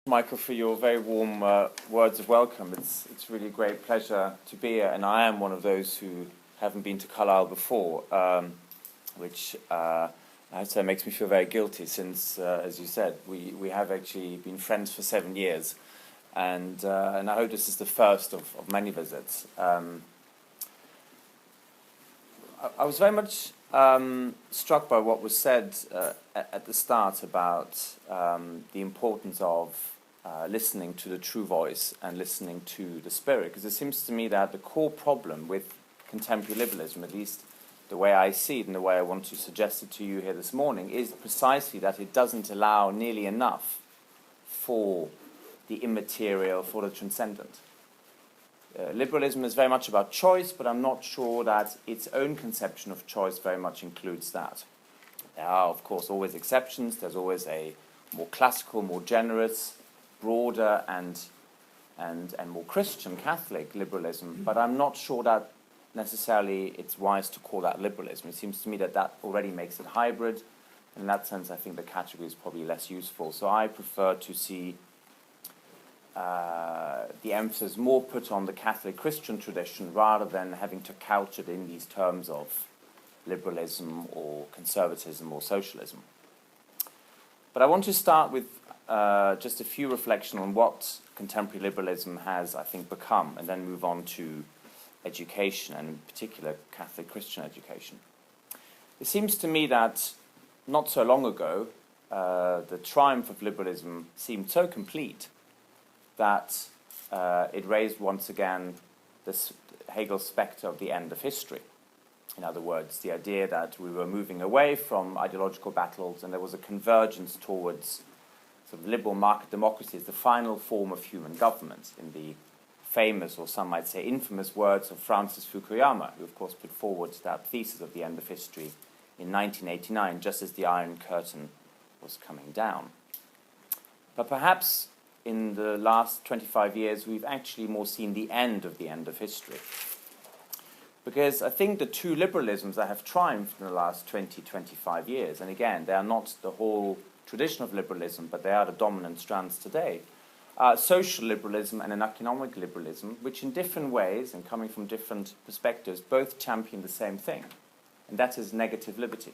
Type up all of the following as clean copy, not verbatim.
Michael, for your very warm words of welcome. It's really a great pleasure to be here, and I am one of those who haven't been to Carlisle before, which I have to say makes me feel very guilty since, as you said, we have actually been friends for 7 years, and I hope this is the first of many visits. I was very much struck by what was said at the start about the importance of listening to the true voice and listening to the spirit, because it seems to me that the core problem with contemporary liberalism, at least the way I see it and the way I want to suggest it to you here this morning, is precisely that it doesn't allow nearly enough for the immaterial, for the transcendent. Liberalism is very much about choice, but I'm not sure that its own conception of choice very much includes that. There are, of course, always exceptions. There's always a more classical, more generous, broader and more Christian Catholic liberalism, but I'm not sure that necessarily it's wise to call that liberalism. It seems to me that that already makes it hybrid. In that sense, I think the category is probably less useful. So I prefer to see the emphasis more put on the Catholic Christian tradition rather than having to couch it in these terms of liberalism or conservatism or socialism. But I want to start with just a few reflections on what contemporary liberalism has, I think, become, and then move on to education, and in particular Catholic Christian education. It seems to me that not so long ago, the triumph of liberalism seemed so complete that it raised once again this Hegel's spectre of the end of history. In other words, the idea that we were moving away from ideological battles and there was a convergence towards sort of liberal market democracy as the final form of human government, in the famous, or some might say infamous, words of Francis Fukuyama, who of course put forward that thesis of the end of history in 1989, just as the Iron Curtain was coming down. But perhaps in the last 25 years, we've actually more seen the end of history. Because I think the two liberalisms that have triumphed in the last 20, 25 years, and again, they are not the whole tradition of liberalism, but they are the dominant strands today, are social liberalism and an economic liberalism, which in different ways, and coming from different perspectives, both champion the same thing, and that is negative liberty.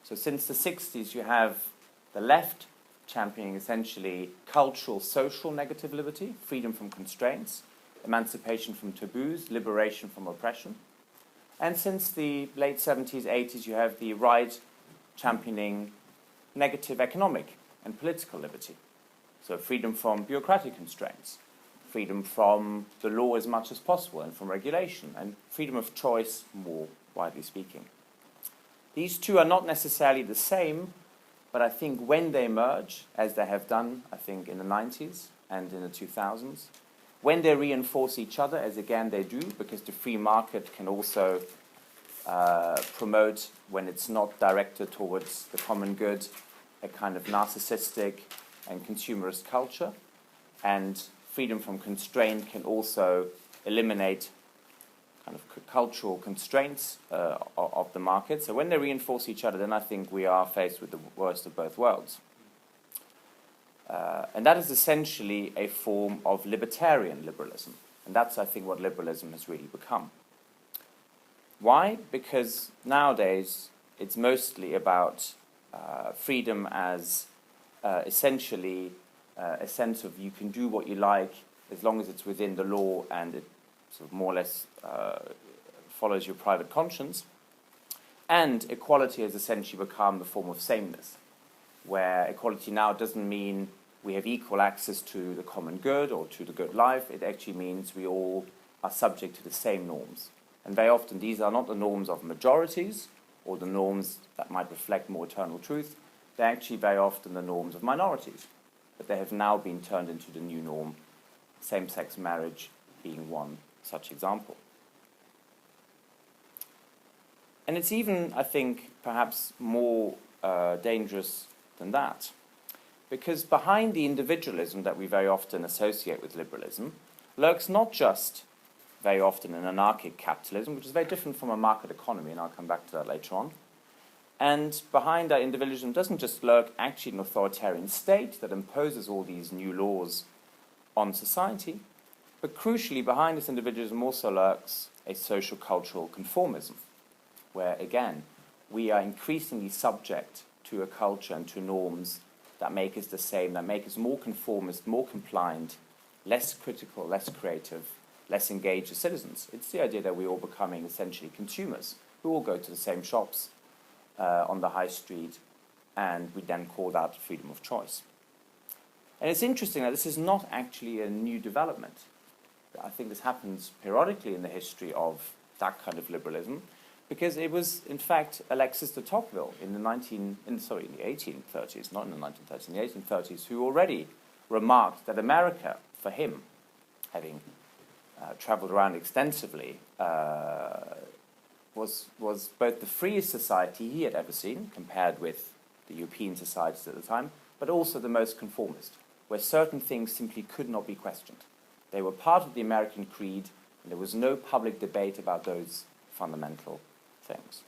So since the 60s, you have the left championing essentially cultural, social negative liberty, freedom from constraints, emancipation from taboos, liberation from oppression. And since the late 70s, 80s, you have the right championing negative economic and political liberty. So freedom from bureaucratic constraints, freedom from the law as much as possible and from regulation, and freedom of choice, more widely speaking. These two are not necessarily the same, but I think when they merge, as they have done, I think, in the 90s and in the 2000s, when they reinforce each other, as again they do, because the free market can also promote, when it's not directed towards the common good, a kind of narcissistic and consumerist culture, and freedom from constraint can also eliminate kind of cultural constraints of the market. So when they reinforce each other, then I think we are faced with the worst of both worlds. And that is essentially a form of libertarian liberalism. And that's, I think, what liberalism has really become. Why? Because nowadays it's mostly about freedom as essentially a sense of you can do what you like as long as it's within the law and it sort of more or less follows your private conscience. And equality has essentially become the form of sameness, where equality now doesn't mean we have equal access to the common good or to the good life. It actually means we all are subject to the same norms. And very often these are not the norms of majorities or the norms that might reflect more eternal truth. They're actually very often the norms of minorities. But they have now been turned into the new norm, same-sex marriage being one such example. And it's even, I think, perhaps more dangerous than that. Because behind the individualism that we very often associate with liberalism lurks not just very often an anarchic capitalism, which is very different from a market economy, and I'll come back to that later on, And behind that individualism doesn't just lurk actually an authoritarian state that imposes all these new laws on society, but crucially behind this individualism also lurks a social cultural conformism, where again we are increasingly subject to a culture and to norms that make us the same, that make us more conformist, more compliant, less critical, less creative, less engaged as citizens. It's the idea that we're all becoming essentially consumers who all go to the same shops on the high street, and we then call that freedom of choice. And it's interesting that this is not actually a new development. I think this happens periodically in the history of that kind of liberalism, because it was, in fact, Alexis de Tocqueville in the 1830s, not in the 1930s, in the 1830s, who already remarked that America, for him, having traveled around extensively, was both the freest society he had ever seen, compared with the European societies at the time, but also the most conformist, where certain things simply could not be questioned. They were part of the American creed, and there was no public debate about those fundamental things.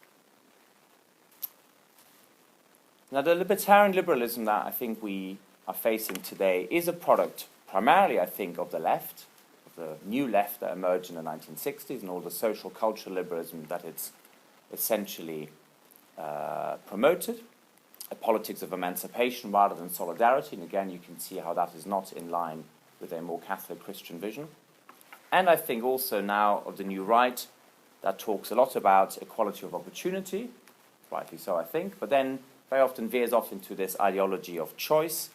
Now, the libertarian liberalism that I think we are facing today is a product primarily, I think, of the left, of the new left that emerged in the 1960s, and all the social cultural liberalism that it's essentially promoted, a politics of emancipation rather than solidarity, and again you can see how that is not in line with a more Catholic Christian vision. And I think also now of the new right that talks a lot about equality of opportunity, rightly so I think, but then very often veers off into this ideology of choice,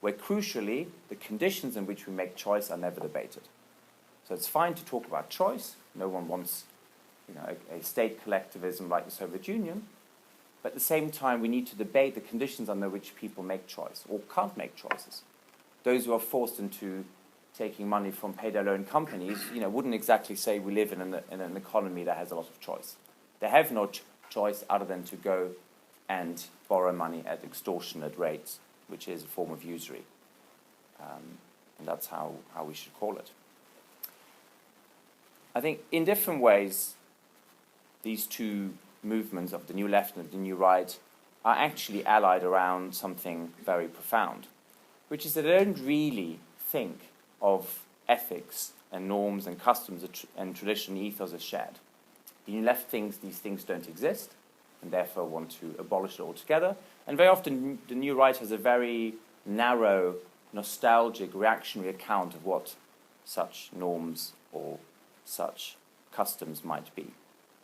where crucially the conditions in which we make choice are never debated. So it's fine to talk about choice. No one wants, a state collectivism like the Soviet Union, but at the same time we need to debate the conditions under which people make choice or can't make choices. Those who are forced into taking money from pay-their-loan companies, wouldn't exactly say we live in an economy that has a lot of choice. They have no choice other than to go and borrow money at extortionate rates, which is a form of usury. And that's how we should call it. I think in different ways, these two movements of the new left and the new right are actually allied around something very profound, which is that they don't really think of ethics and norms and customs and tradition ethos as shared. The new left thinks these things don't exist and therefore want to abolish it altogether. And very often the new right has a very narrow, nostalgic, reactionary account of what such norms or such customs might be.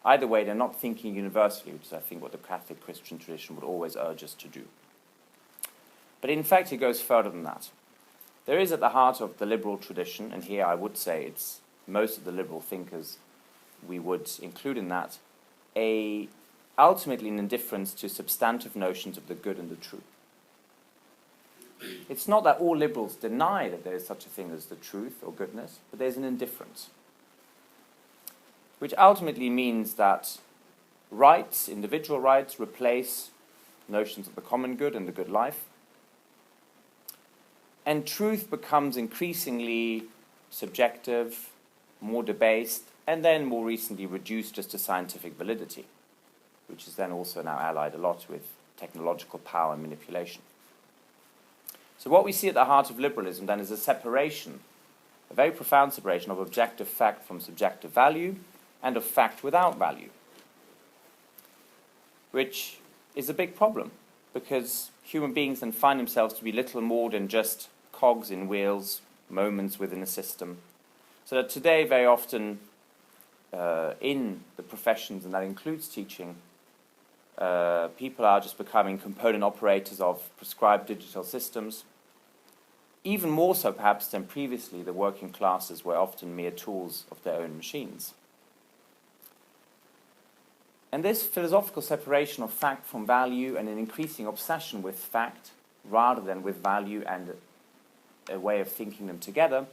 Either way, they're not thinking universally, which is, I think, what the Catholic Christian tradition would always urge us to do. But in fact, it goes further than that. There is at the heart of the liberal tradition, and here I would say it's most of the liberal thinkers we would include in that, ultimately an indifference to substantive notions of the good and the true. It's not that all liberals deny that there is such a thing as the truth or goodness, but there's an indifference, which ultimately means that rights, individual rights, replace notions of the common good and the good life. And truth becomes increasingly subjective, more debased, and then more recently reduced just to scientific validity, which is then also now allied a lot with technological power and manipulation. So what we see at the heart of liberalism then is a separation, a very profound separation of objective fact from subjective value, and of fact without value, which is a big problem, because human beings then find themselves to be little more than just cogs in wheels, moments within a system. So that today, very often, in the professions, and that includes teaching, people are just becoming component operators of prescribed digital systems. Even more so, perhaps, than previously, the working classes were often mere tools of their own machines. And this philosophical separation of fact from value and an increasing obsession with fact rather than with value and a way of thinking them together,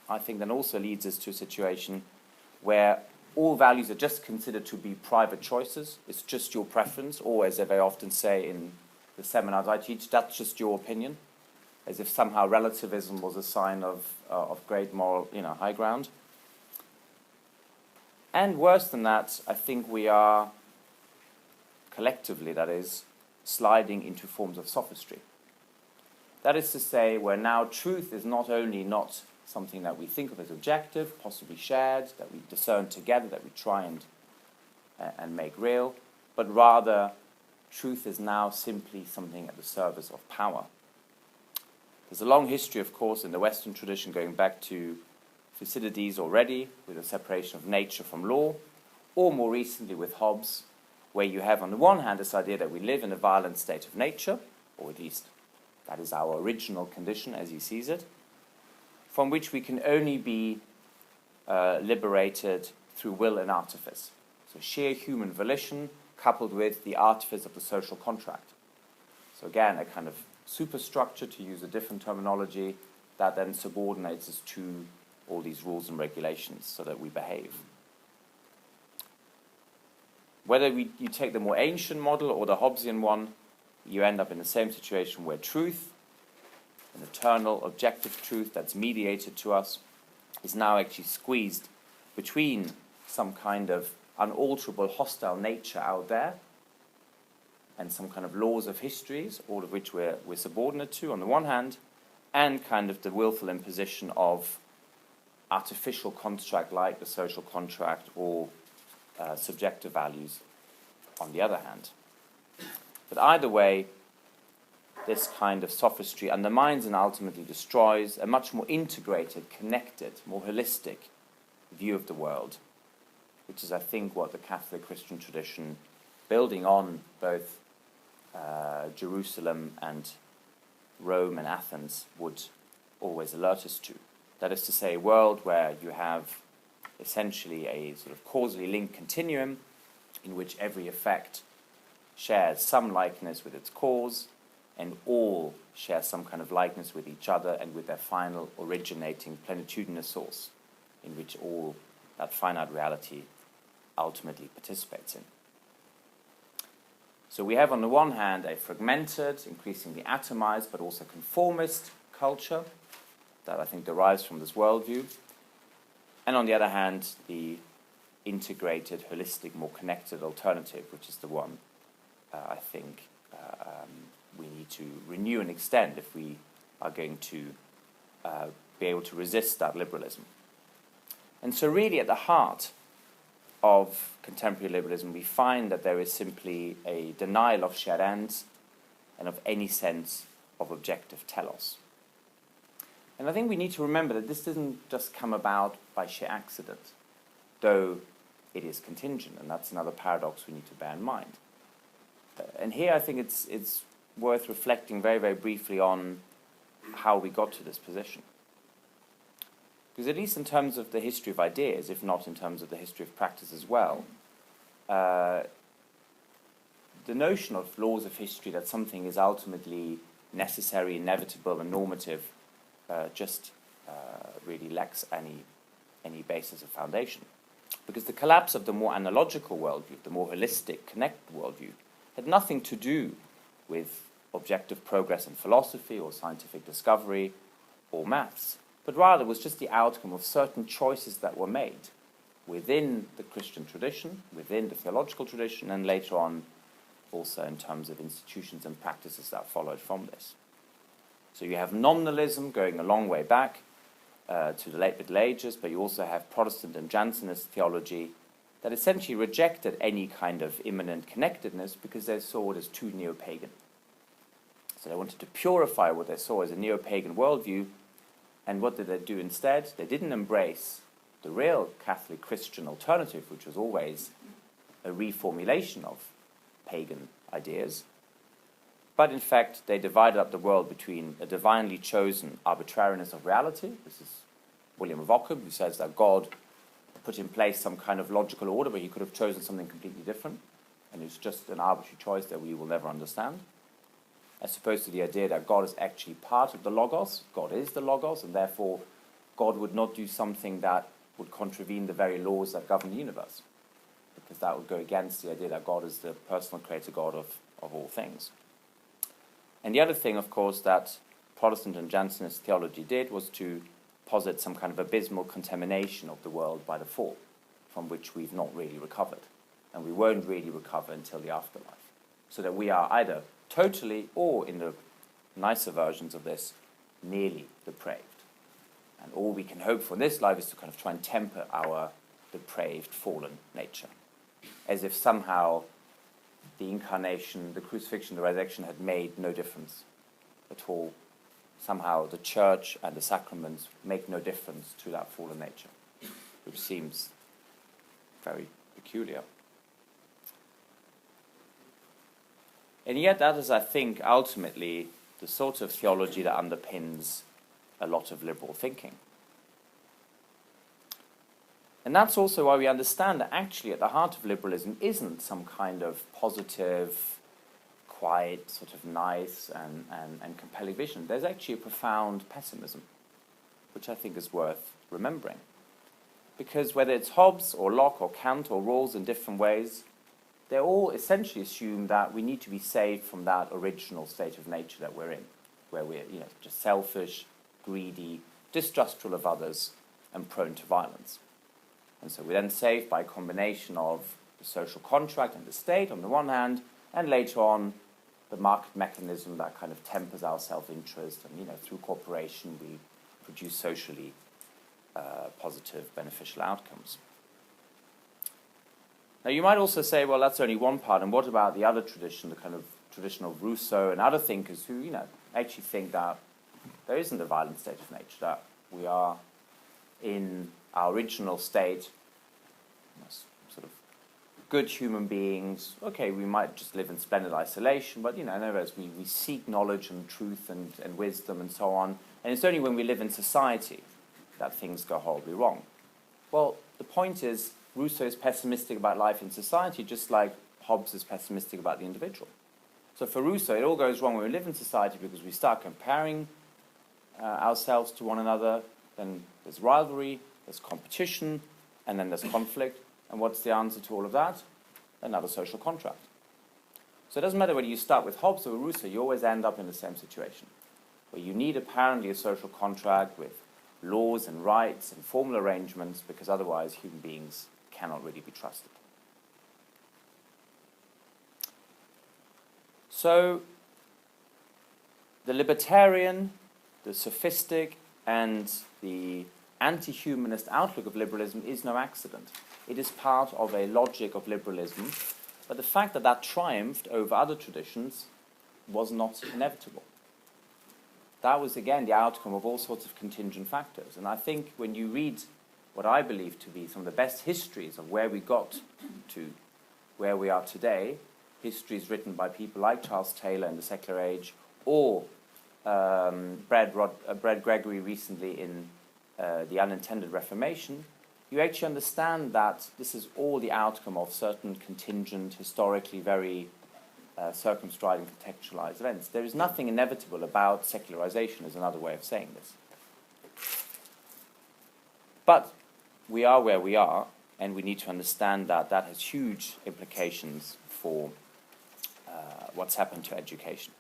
I think then also leads us to a situation where all values are just considered to be private choices. It's just your preference, or as I very often say in the seminars I teach, that's just your opinion, as if somehow relativism was a sign of great moral, high ground. And worse than that, I think we are collectively, that is, sliding into forms of sophistry. That is to say, where now truth is not only not something that we think of as objective, possibly shared, that we discern together, that we try and make real, but rather truth is now simply something at the service of power. There's a long history, of course, in the Western tradition going back to Thucydides already, with the separation of nature from law, or more recently with Hobbes, where you have on the one hand this idea that we live in a violent state of nature, or at least that is our original condition as he sees it, from which we can only be liberated through will and artifice. So sheer human volition coupled with the artifice of the social contract. So again, a kind of superstructure, to use a different terminology, that then subordinates us to all these rules and regulations so that we behave. Whether you take the more ancient model or the Hobbesian one, you end up in the same situation where truth, an eternal, objective truth that's mediated to us, is now actually squeezed between some kind of unalterable, hostile nature out there and some kind of laws of histories, all of which we're subordinate to on the one hand, and kind of the willful imposition of artificial construct like the social contract or subjective values on the other hand. But either way, this kind of sophistry undermines and ultimately destroys a much more integrated, connected, more holistic view of the world, which is, I think, what the Catholic Christian tradition, building on both Jerusalem and Rome and Athens, would always alert us to. That is to say, a world where you have essentially a sort of causally linked continuum in which every effect shares some likeness with its cause, and all share some kind of likeness with each other and with their final originating plenitudinous source, in which all that finite reality ultimately participates in. So we have on the one hand a fragmented, increasingly atomized, but also conformist culture that I think derives from this worldview, and on the other hand the integrated, holistic, more connected alternative, which is the one I think we need to renew and extend if we are going to be able to resist that liberalism. And so really at the heart of contemporary liberalism, we find that there is simply a denial of shared ends and of any sense of objective telos. And I think we need to remember that this doesn't just come about by sheer accident, though it is contingent, and that's another paradox we need to bear in mind. And here I think it's worth reflecting very, very briefly on how we got to this position. Because at least in terms of the history of ideas, if not in terms of the history of practice as well, the notion of laws of history, that something is ultimately necessary, inevitable, and normative, just really lacks any basis of foundation. Because the collapse of the more analogical worldview, the more holistic, connected worldview, had nothing to do with objective progress in philosophy or scientific discovery or maths, but rather was just the outcome of certain choices that were made within the Christian tradition, within the theological tradition, and later on also in terms of institutions and practices that followed from this. So you have nominalism going a long way back to the late Middle Ages, but you also have Protestant and Jansenist theology that essentially rejected any kind of immanent connectedness because they saw it as too neo-pagan. So they wanted to purify what they saw as a neo-pagan worldview, and what did they do instead? They didn't embrace the real Catholic Christian alternative, which was always a reformulation of pagan ideas, but in fact they divided up the world between a divinely chosen arbitrariness of reality. This is William of Ockham, who says that God put in place some kind of logical order, but he could have chosen something completely different, and it's just an arbitrary choice that we will never understand, as opposed to the idea that God is actually part of the Logos. God is the Logos, and therefore God would not do something that would contravene the very laws that govern the universe, because that would go against the idea that God is the personal creator God of all things. And the other thing, of course, that Protestant and Jansenist theology did was to posit some kind of abysmal contamination of the world by the fall, from which we've not really recovered, and we won't really recover until the afterlife. so that we are either totally, or in the nicer versions of this, nearly depraved. And all we can hope for in this life is to kind of try and temper our depraved, fallen nature. As if somehow the incarnation, the crucifixion, the resurrection had made no difference at all. Somehow the church and the sacraments make no difference to that fallen nature, which seems very peculiar. And yet that is, I think, ultimately the sort of theology that underpins a lot of liberal thinking. And that's also why we understand that actually at the heart of liberalism isn't some kind of positive, quiet, sort of nice and compelling vision. There's actually a profound pessimism, which I think is worth remembering. Because whether it's Hobbes or Locke or Kant or Rawls in different ways, they all essentially assume that we need to be saved from that original state of nature that we're in, where we're just selfish, greedy, distrustful of others, and prone to violence. And so we're then saved by a combination of the social contract and the state on the one hand, and later on the market mechanism that kind of tempers our self-interest, and through cooperation we produce socially positive, beneficial outcomes. Now you might also say, well, that's only one part, and what about the other tradition, the kind of tradition of Rousseau and other thinkers who, actually think that there isn't a violent state of nature, that we are in our original state, sort of good human beings. Okay, we might just live in splendid isolation, but, in other words, we seek knowledge and truth and wisdom and so on, and it's only when we live in society that things go horribly wrong. Well, the point is, Rousseau is pessimistic about life in society, just like Hobbes is pessimistic about the individual. So for Rousseau, it all goes wrong when we live in society because we start comparing ourselves to one another. Then there's rivalry, there's competition, and then there's conflict. And what's the answer to all of that? Another social contract. So it doesn't matter whether you start with Hobbes or Rousseau, you always end up in the same situation, where you need apparently a social contract with laws and rights and formal arrangements, because otherwise human beings cannot really be trusted. So the libertarian, the sophistic, and the anti-humanist outlook of liberalism is no accident. It is part of a logic of liberalism, but the fact that that triumphed over other traditions was not inevitable. That was, again, the outcome of all sorts of contingent factors. And I think when you read what I believe to be some of the best histories of where we got to where we are today, histories written by people like Charles Taylor in The Secular Age, or Brad Gregory recently in The Unintended Reformation, you actually understand that this is all the outcome of certain contingent, historically very circumscribed and contextualized events. There is nothing inevitable about secularization, is another way of saying this. But we are where we are, and we need to understand that that has huge implications for what's happened to education.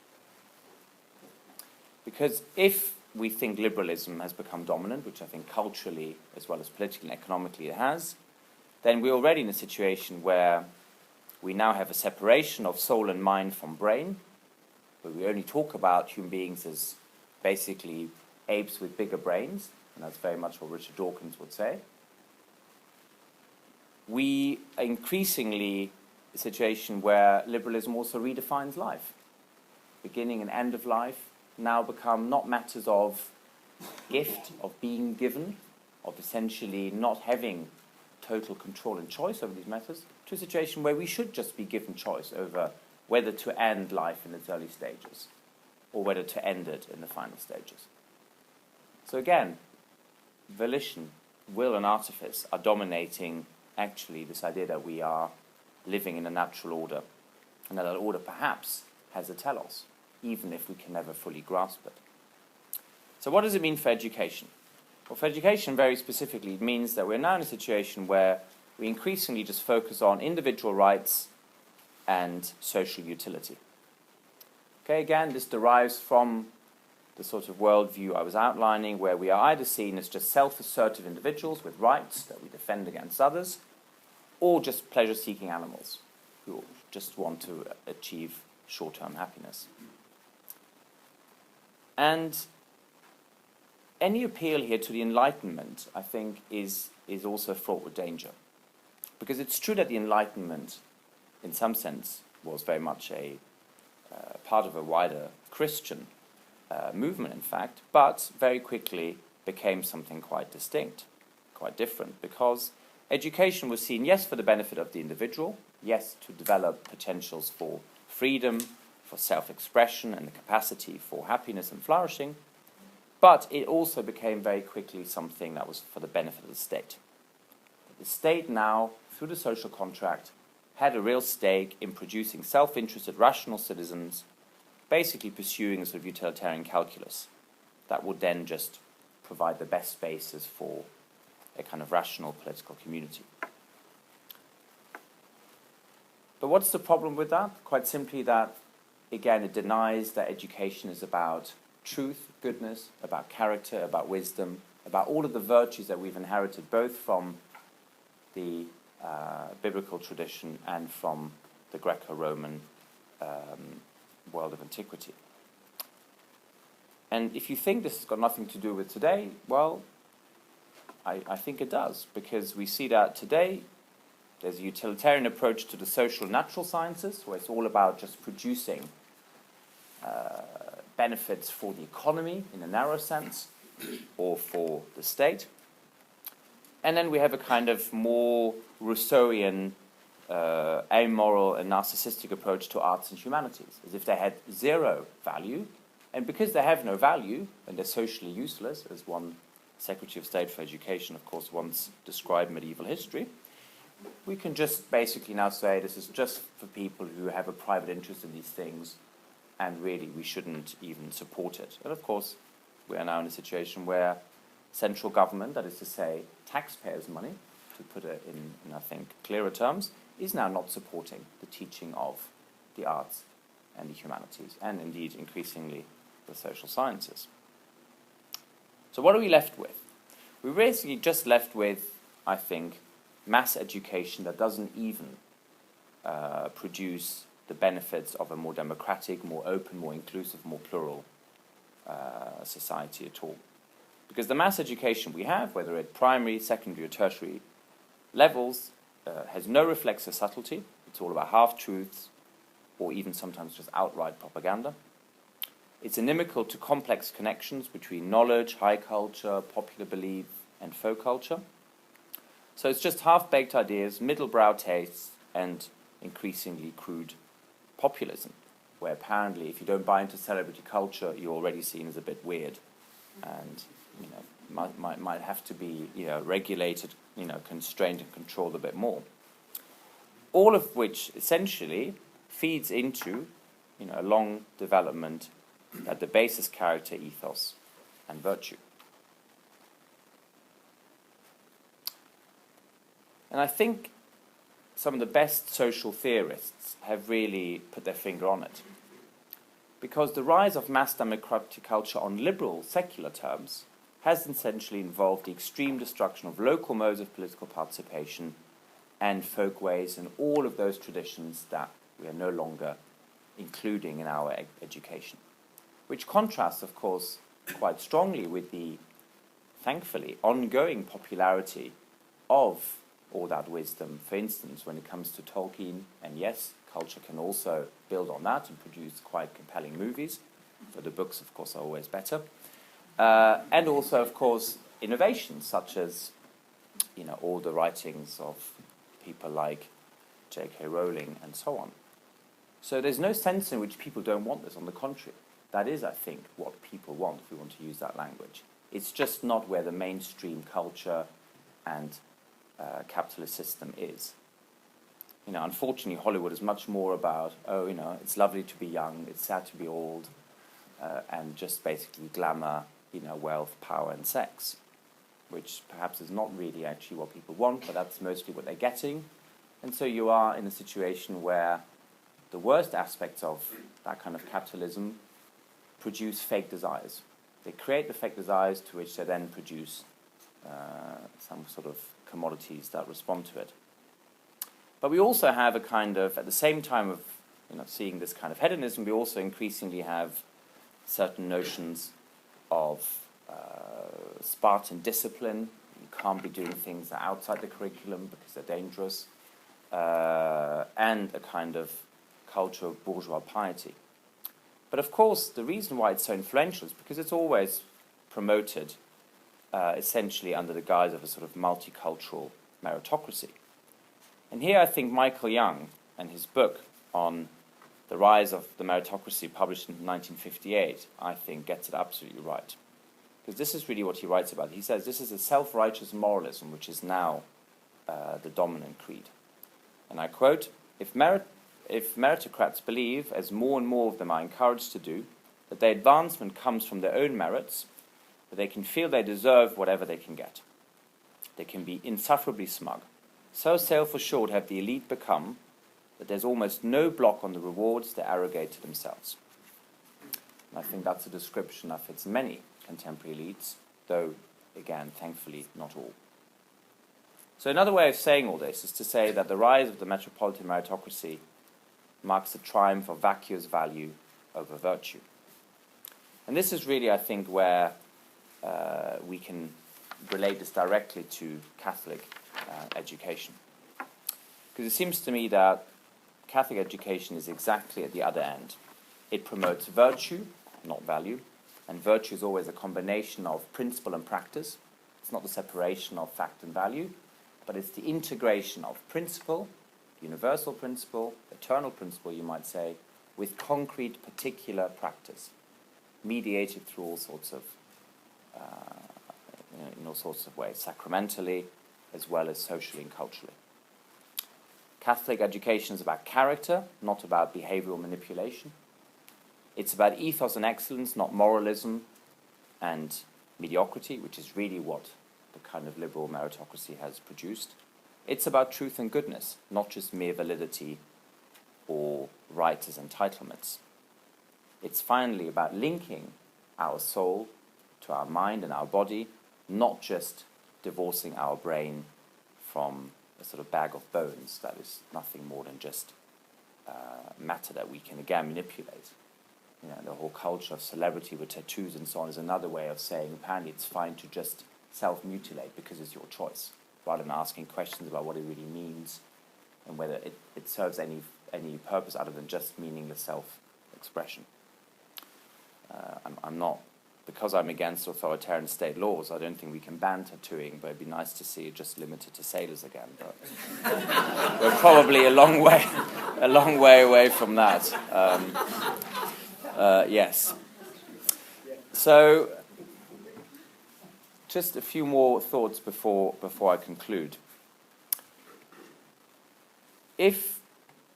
Because if we think liberalism has become dominant, which I think culturally as well as politically and economically it has, then we're already in a situation where we now have a separation of soul and mind from brain, where we only talk about human beings as basically apes with bigger brains, and that's very much what Richard Dawkins would say. We are increasingly a situation where liberalism also redefines life. Beginning and end of life now become not matters of gift, of being given, of essentially not having total control and choice over these matters, to a situation where we should just be given choice over whether to end life in its early stages or whether to end it in the final stages. So again, volition, will and artifice are dominating actually this idea that we are living in a natural order, and that order perhaps has a telos, even if we can never fully grasp it. So what does it mean for education? Well, for education, very specifically, it means that we're now in a situation where we increasingly just focus on individual rights and social utility. Okay, again, this derives from the sort of worldview I was outlining, where we are either seen as just self-assertive individuals with rights that we defend against others, or just pleasure-seeking animals who just want to achieve short-term happiness. And any appeal here to the Enlightenment, I think, is also fraught with danger. Because it's true that the Enlightenment, in some sense, was very much a part of a wider Christian movement, in fact, but very quickly became something quite distinct, quite different, because education was seen, yes, for the benefit of the individual, yes, to develop potentials for freedom, for self-expression and the capacity for happiness and flourishing, but it also became very quickly something that was for the benefit of the state. The state now, through the social contract, had a real stake in producing self-interested, rational citizens, basically pursuing a sort of utilitarian calculus that would then just provide the best basis for a kind of rational political community. But what's the problem with that? Quite simply that, again, it denies that education is about truth, goodness, about character, about wisdom, about all of the virtues that we've inherited both from the biblical tradition and from the Greco-Roman world of antiquity. And if you think this has got nothing to do with today, well, I think it does, because we see that today there's a utilitarian approach to the social and natural sciences, where it's all about just producing benefits for the economy in a narrow sense, or for the state. And then we have a kind of more Rousseauian, amoral and narcissistic approach to arts and humanities, as if they had zero value. And because they have no value, and they're socially useless, as one Secretary of State for Education, of course, once described medieval history, we can just basically now say this is just for people who have a private interest in these things, and really we shouldn't even support it. And of course, we are now in a situation where central government, that is to say taxpayers' money, to put it in I think, clearer terms, is now not supporting the teaching of the arts and the humanities, and indeed increasingly the social sciences. So what are we left with? We're basically just left with, I think, mass education that doesn't even produce the benefits of a more democratic, more open, more inclusive, more plural society at all. Because the mass education we have, whether at primary, secondary or tertiary levels, has no reflexive subtlety. It's all about half-truths or even sometimes just outright propaganda. It's inimical to complex connections between knowledge, high culture, popular belief and folk culture. So it's just half-baked ideas, middle-brow tastes and increasingly crude populism, where apparently if you don't buy into celebrity culture, you're already seen as a bit weird and might have to be regulated, constrained and controlled a bit more. All of which essentially feeds into a long development at the basis character, ethos and virtue. And I think some of the best social theorists have really put their finger on it. Because the rise of mass democratic culture on liberal, secular terms has essentially involved the extreme destruction of local modes of political participation and folkways and all of those traditions that we are no longer including in our education. Which contrasts, of course, quite strongly with the, thankfully, ongoing popularity of all that wisdom. For instance, when it comes to Tolkien, and yes, culture can also build on that and produce quite compelling movies, but the books, of course, are always better. And also, of course, innovations such as, all the writings of people like J.K. Rowling and so on. So there's no sense in which people don't want this. On the contrary, that is, I think, what people want, if we want to use that language. It's just not where the mainstream culture and capitalist system is. Unfortunately, Hollywood is much more about, it's lovely to be young, it's sad to be old, and just basically glamour, wealth, power, and sex, which perhaps is not really actually what people want, but that's mostly what they're getting. And so you are in a situation where the worst aspects of that kind of capitalism produce fake desires. They create the fake desires to which they then produce some sort of commodities that respond to it. But we also have a kind of, at the same time of seeing this kind of hedonism, we also increasingly have certain notions of Spartan discipline. You can't be doing things that are outside the curriculum because they're dangerous, and a kind of culture of bourgeois piety. But of course, the reason why it's so influential is because it's always promoted essentially under the guise of a sort of multicultural meritocracy. And here I think Michael Young and his book on the rise of the meritocracy, published in 1958, I think gets it absolutely right. Because this is really what he writes about. He says this is a self-righteous moralism which is now the dominant creed. And I quote, if meritocrats believe, as more and more of them are encouraged to do, that their advancement comes from their own merits, that they can feel they deserve whatever they can get. They can be insufferably smug. So self-assured have the elite become that there's almost no block on the rewards they arrogate to themselves. And I think that's a description that fits many contemporary elites, though, again, thankfully, not all. So another way of saying all this is to say that the rise of the metropolitan meritocracy marks the triumph of vacuous value over virtue. And this is really, I think, where we can relate this directly to Catholic education. Because it seems to me that Catholic education is exactly at the other end. It promotes virtue, not value, and virtue is always a combination of principle and practice. It's not the separation of fact and value, but it's the integration of principle, universal principle, eternal principle, you might say, with concrete particular practice, mediated through all sorts of, in all sorts of ways, sacramentally, as well as socially and culturally. Catholic education is about character, not about behavioral manipulation. It's about ethos and excellence, not moralism and mediocrity, which is really what the kind of liberal meritocracy has produced. It's about truth and goodness, not just mere validity or rights as entitlements. It's finally about linking our soul to our mind and our body, not just divorcing our brain from a sort of bag of bones that is nothing more than just matter that we can again manipulate. The whole culture of celebrity with tattoos and so on is another way of saying apparently it's fine to just self-mutilate because it's your choice, rather than asking questions about what it really means and whether it serves any purpose other than just meaningless self-expression. I'm not, because I'm against authoritarian state laws, I don't think we can ban tattooing, but it'd be nice to see it just limited to sailors again. But we're probably a long way away from that. Yes. So, just a few more thoughts before I conclude. If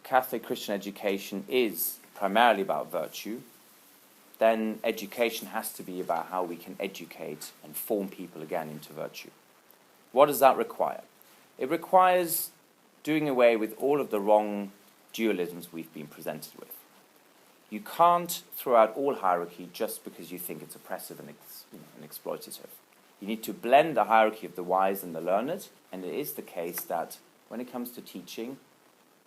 Catholic Christian education is primarily about virtue, then education has to be about how we can educate and form people again into virtue. What does that require? It requires doing away with all of the wrong dualisms we've been presented with. You can't throw out all hierarchy just because you think it's oppressive and exploitative. You need to blend the hierarchy of the wise and the learned, and it is the case that when it comes to teaching,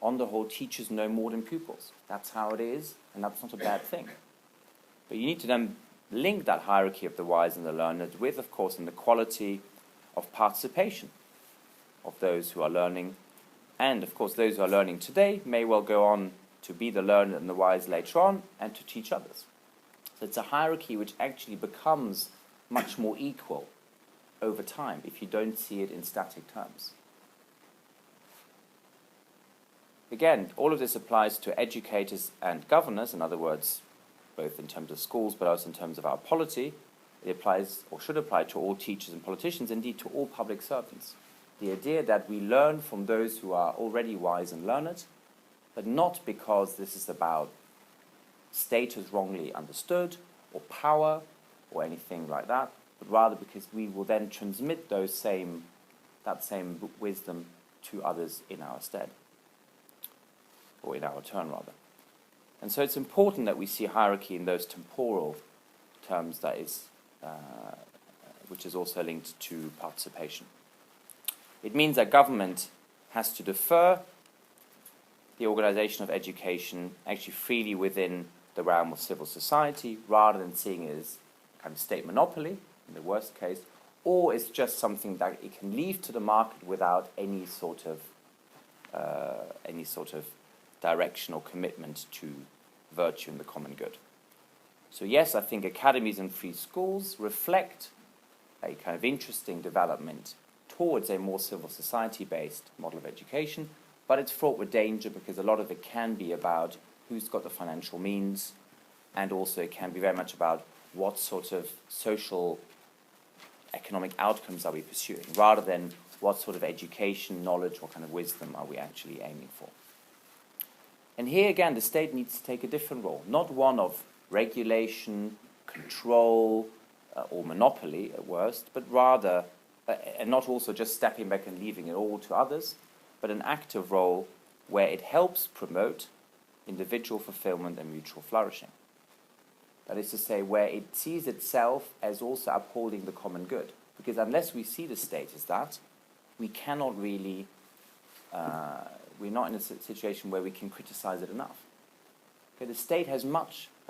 on the whole, teachers know more than pupils. That's how it is, and that's not a bad thing. But you need to then link that hierarchy of the wise and the learned with, of course, an equality of participation of those who are learning. And, of course, those who are learning today may well go on to be the learned and the wise later on and to teach others. So it's a hierarchy which actually becomes much more equal over time if you don't see it in static terms. Again, all of this applies to educators and governors, in other words, both in terms of schools but also in terms of our polity. It applies, or should apply, to all teachers and politicians, indeed to all public servants. The idea that we learn from those who are already wise and learned, but not because this is about status wrongly understood, or power, or anything like that, but rather because we will then transmit that same wisdom to others in our stead, or in our turn, rather. And so it's important that we see hierarchy in those temporal terms, that is, which is also linked to participation. It means that government has to defer the organisation of education actually freely within the realm of civil society, rather than seeing it as kind of state monopoly, in the worst case, or it's just something that it can leave to the market without any sort of direction or commitment to virtue and the common good. So yes, I think academies and free schools reflect a kind of interesting development towards a more civil society-based model of education, but it's fraught with danger because a lot of it can be about who's got the financial means, and also it can be very much about what sort of social economic outcomes are we pursuing, rather than what sort of education, knowledge, what kind of wisdom are we actually aiming for. And here again, the state needs to take a different role, not one of regulation, control, or monopoly at worst, but rather, and not also just stepping back and leaving it all to others, but an active role where it helps promote individual fulfillment and mutual flourishing. That is to say, where it sees itself as also upholding the common good. Because unless we see the state as that, we cannot really, we're not in a situation where we can criticize it enough. Okay, the state has a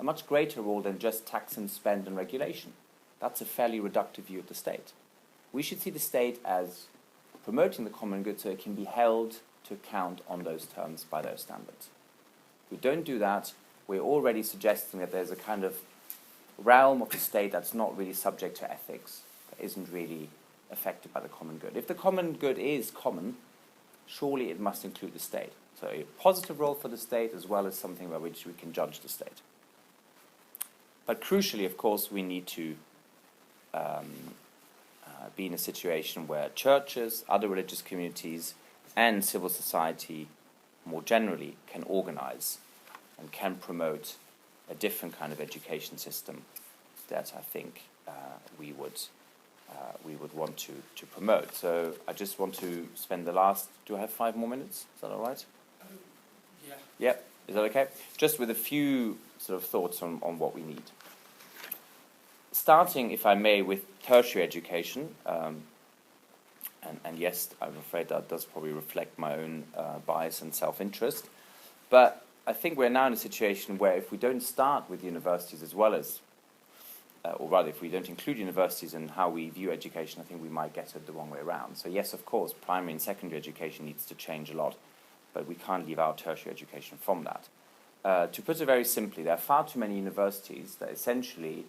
much greater role than just tax and spend and regulation. That's a fairly reductive view of the state. We should see the state as promoting the common good so it can be held to account on those terms by those standards. If we don't do that, we're already suggesting that there's a kind of realm of the state that's not really subject to ethics, that isn't really affected by the common good. If the common good is common, surely it must include the state. So a positive role for the state as well as something by which we can judge the state. But crucially, of course, we need to be in a situation where churches, other religious communities, and civil society more generally can organize and can promote a different kind of education system that I think we would want to promote. So I just want to spend the last, do I have 5 more minutes? Is that all right? Yeah. Yep. Is that okay? Just with a few sort of thoughts on what we need. Starting, if I may, with tertiary education, and yes, I'm afraid that does probably reflect my own bias and self-interest, but I think we're now in a situation where if we don't start with universities as well as, or rather if we don't include universities in how we view education, I think we might get it the wrong way around. So yes, of course, primary and secondary education needs to change a lot, but we can't leave out tertiary education from that. To put it very simply, there are far too many universities that essentially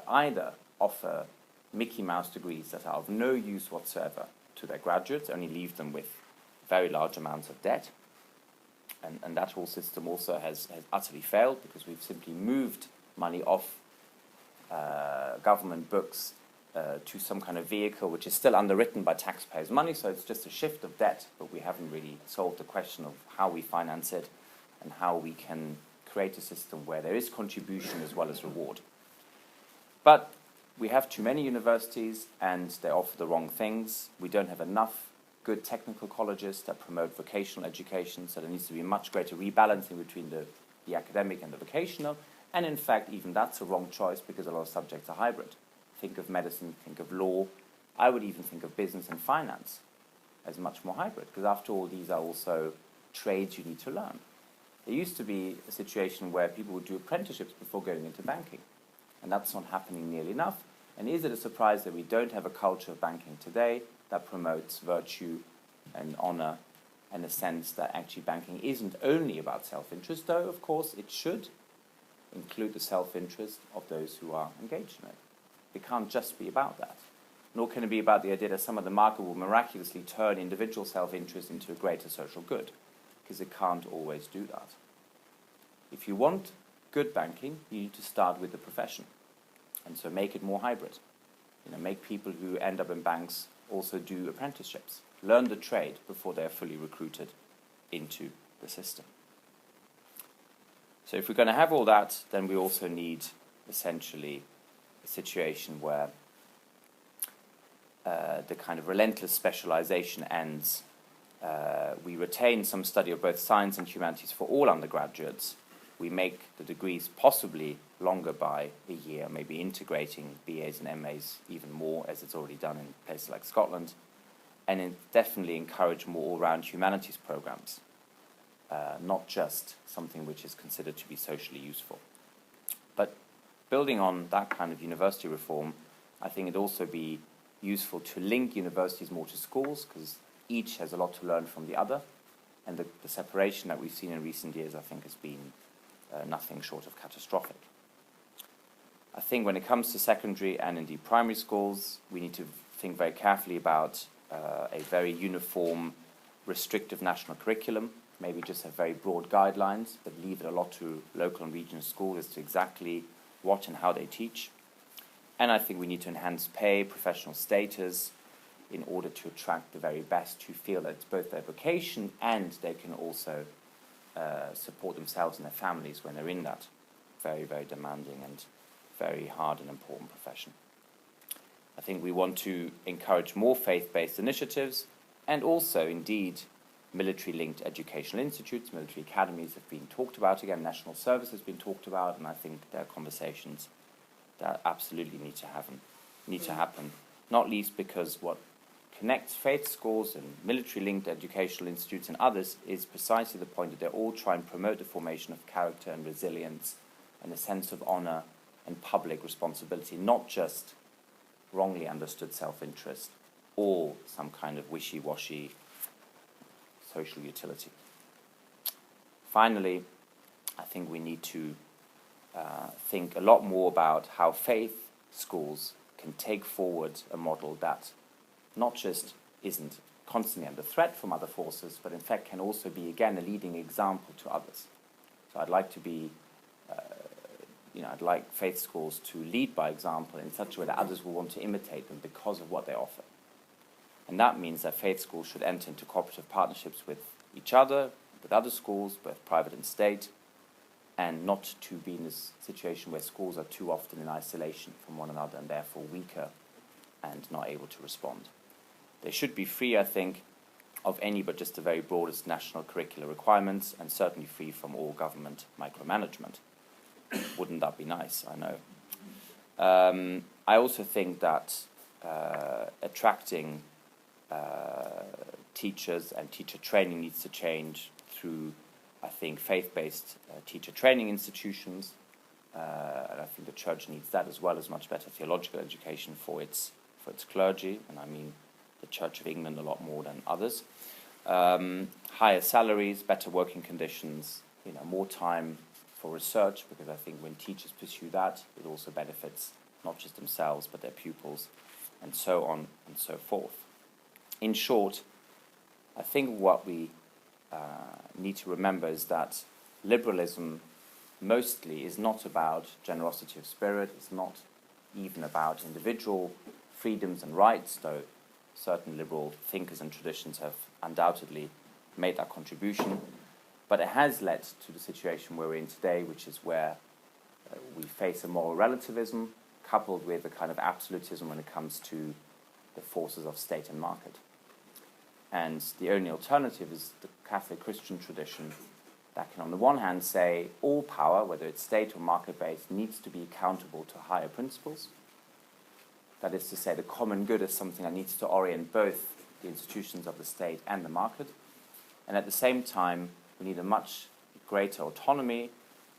either offer Mickey Mouse degrees that are of no use whatsoever to their graduates, only leave them with very large amounts of debt. And that whole system also has utterly failed because we've simply moved money off government books to some kind of vehicle which is still underwritten by taxpayers' money, so it's just a shift of debt, but we haven't really solved the question of how we finance it and how we can create a system where there is contribution as well as reward. But we have too many universities and they offer the wrong things. We don't have enough good technical colleges that promote vocational education, so there needs to be much greater rebalancing between the academic and the vocational. And in fact, even that's a wrong choice because a lot of subjects are hybrid. Think of medicine, think of law. I would even think of business and finance as much more hybrid, because after all, these are also trades you need to learn. There used to be a situation where people would do apprenticeships before going into banking, and that's not happening nearly enough. And is it a surprise that we don't have a culture of banking today that promotes virtue and honor, and a sense that actually banking isn't only about self-interest, though, of course, it should include the self-interest of those who are engaged in it. It can't just be about that. Nor can it be about the idea that some of the market will miraculously turn individual self-interest into a greater social good, because it can't always do that. If you want good banking, you need to start with the profession, and so make it more hybrid. Make people who end up in banks also do apprenticeships, learn the trade before they're fully recruited into the system. So if we're going to have all that, then we also need essentially a situation where the kind of relentless specialization ends. We retain some study of both science and humanities for all undergraduates. We make the degrees possibly longer by a year, maybe integrating BAs and MAs even more, as it's already done in places like Scotland, and definitely encourage more all-round humanities programs. not just something which is considered to be socially useful. But building on that kind of university reform, I think it'd also be useful to link universities more to schools, because each has a lot to learn from the other, and the separation that we've seen in recent years, I think, has been nothing short of catastrophic. I think when it comes to secondary and indeed primary schools, we need to think very carefully about a very uniform, restrictive national curriculum, maybe just have very broad guidelines, but leave it a lot to local and regional schools as to exactly what and how they teach. And I think we need to enhance pay, professional status, in order to attract the very best who feel that it's both their vocation and they can also support themselves and their families when they're in that very, very demanding and very hard and important profession. I think we want to encourage more faith-based initiatives, and also, indeed, military-linked educational institutes. Military academies have been talked about again, national service has been talked about, and I think there are conversations that absolutely need to happen, not least because what connects faith schools and military-linked educational institutes and others is precisely the point that they're all trying to promote the formation of character and resilience and a sense of honor and public responsibility, not just wrongly understood self-interest or some kind of wishy-washy social utility. Finally, I think we need to think a lot more about how faith schools can take forward a model that not just isn't constantly under threat from other forces, but in fact can also be, again, a leading example to others. So I'd like to be I'd like faith schools to lead by example in such a way that others will want to imitate them because of what they offer. And that means that faith schools should enter into cooperative partnerships with each other, with other schools, both private and state, and not to be in this situation where schools are too often in isolation from one another and therefore weaker and not able to respond. They should be free, I think, of any but just the very broadest national curricular requirements, and certainly free from all government micromanagement. Wouldn't that be nice? I know. I also think that attracting teachers and teacher training needs to change through, I think, faith-based teacher training institutions. And I think the church needs that, as well as much better theological education for its clergy, and I mean the Church of England a lot more than others. Higher salaries, better working conditions, more time for research, because I think when teachers pursue that, it also benefits not just themselves but their pupils, and so on and so forth. In short, I think what we need to remember is that liberalism mostly is not about generosity of spirit, it's not even about individual freedoms and rights, though certain liberal thinkers and traditions have undoubtedly made that contribution. But it has led to the situation we're in today, which is where we face a moral relativism coupled with a kind of absolutism when it comes to the forces of state and market. And the only alternative is the Catholic Christian tradition that can, on the one hand, say all power, whether it's state or market-based, needs to be accountable to higher principles. That is to say, the common good is something that needs to orient both the institutions of the state and the market. And at the same time, we need a much greater autonomy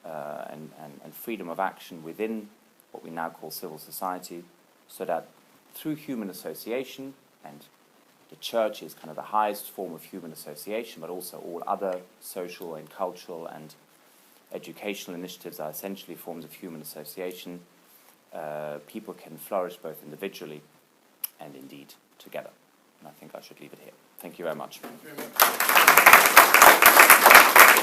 and freedom of action within what we now call civil society, so that through human association, and the church is kind of the highest form of human association, but also all other social and cultural and educational initiatives are essentially forms of human association, people can flourish both individually and indeed together. And I think I should leave it here. Thank you very much. Thank you very much.